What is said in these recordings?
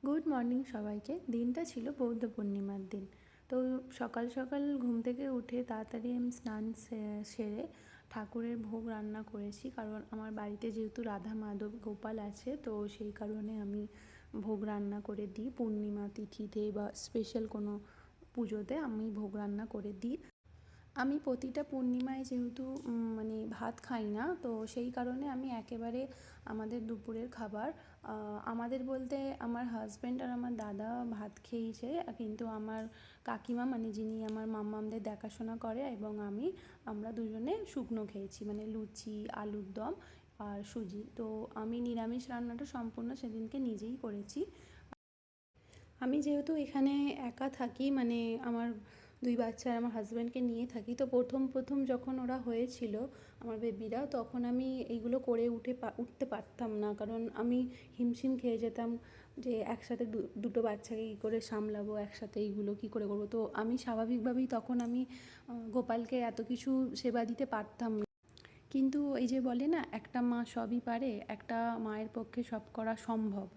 Good morning সবাইকে। দিনটা ছিল বৌদ্ধ পূর্ণিমার দিন। তো সকাল সকাল ঘুম থেকে উঠে তাড়াতাড়ি আমি স্নান সেরে ঠাকুরের ভোগ রান্না করেছি, কারণ আমার বাড়িতে যেহেতু রাধা মাধব গোপাল আছে, তো সেই কারণে আমি ভোগ রান্না করে দিই। পূর্ণিমা তিথিতে বা স্পেশাল কোনো পুজোতে আমি ভোগ রান্না করে দিই। আমি প্রতিটা পূর্ণিমায় যেহেতু মানে ভাত খাই না, তো সেই কারণে আমি একেবারে আমাদের দুপুরের খাবার, আমাদের বলতে আমার হাজব্যান্ড আর আমার দাদা ভাত খেয়েছে, কিন্তু আমার কাকিমা মানে যিনি আমার মাম্মামদের দেখাশোনা করে এবং আমরা দুজনে শুকনো খেয়েছি, মানে লুচি, আলুর দম আর সুজি। তো আমি নিরামিষ রান্নাটা সম্পূর্ণ সেদিনকে নিজেই করেছি। আমি যেহেতু এখানে একা থাকি, মানে আমার দুই বাচ্চা আর আমার হাজব্যান্ডকে নিয়ে থাকি, তো প্রথম প্রথম যখন ওরা হয়েছিল আমার বেবিরা, তখন আমি এইগুলো করে উঠতে পারতাম না, কারণ আমি হিমশিম খেয়ে যেতাম যে একসাথে দুটো বাচ্চাকে কী করে সামলাবো, একসাথে এইগুলো কী করে করবো। তো আমি স্বাভাবিকভাবেই তখন আমি গোপালকে এত কিছু সেবা দিতে পারতাম না। কিন্তু এই যে বলে না, একটা মা সবই পারে, একটা মায়ের পক্ষে সব করা সম্ভব।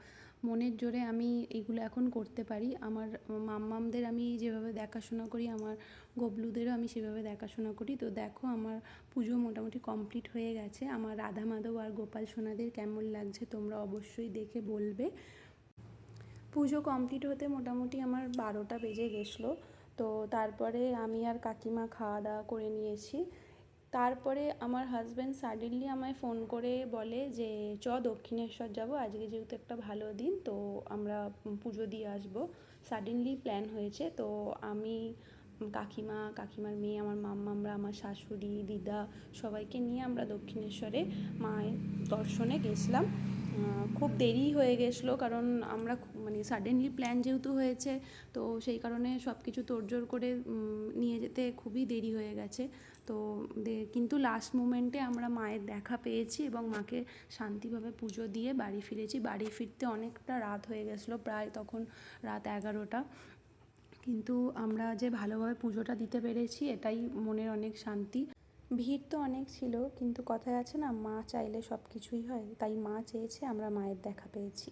মনের জোরে আমি এগুলো এখন করতে পারি। আমার মাম্মামদের আমি যেভাবে দেখাশোনা করি, আমার গবলুদেরও আমি সেভাবে দেখাশোনা করি। তো দেখো, আমার পুজো মোটামুটি কমপ্লিট হয়ে গেছে। আমার রাধা মাধব আর গোপাল সোনাদের কেমন লাগছে তোমরা অবশ্যই দেখে বলবে। পুজো কমপ্লিট হতে মোটামুটি আমার 12টা বেজে গেছিলো। তো তারপরে আমি আর কাকিমা খাওয়া দাওয়া করে নিয়েছি। তারপরে আমার হাজব্যান্ড সাডেনলি আমায় ফোন করে বলে যে দক্ষিণেশ্বর যাব, আজকে যেহেতু একটা ভালো দিন, তো আমরা পুজো দিয়ে আসবো। সাডেনলি প্ল্যান হয়েছে। তো আমি, কাকিমার মেয়ে, আমার মাম্মামরা, আমার শাশুড়ি, দিদা, সবাইকে নিয়ে আমরা দক্ষিণেশ্বরে মায়ের দর্শনে গেছিলাম। খুব দেরি হয়ে গেছিলো, কারণ আমরা মানে সাডেনলি প্ল্যান যেহেতু হয়েছে, তো সেই কারণে সব কিছু তোড়জোড় করে নিয়ে যেতে খুবই দেরি হয়ে গেছে। তো কিন্তু লাস্ট মোমেন্টে আমরা মায়ের দেখা পেয়েছি এবং মাকে শান্তিভাবে পুজো দিয়ে বাড়ি ফিরেছি। বাড়ি ফিরতে অনেকটা রাত হয়ে গেছিলো, প্রায় তখন রাত 11টা। কিন্তু আমরা যে ভালোভাবে পুজোটা দিতে পেরেছি, এটাই মনের অনেক শান্তি। ভিড় তো অনেক ছিল, কিন্তু কথায় আছে না, মা চাইলে সব কিছুই হয়, তাই মা চেয়েছে, আমরা মায়ের দেখা পেয়েছি।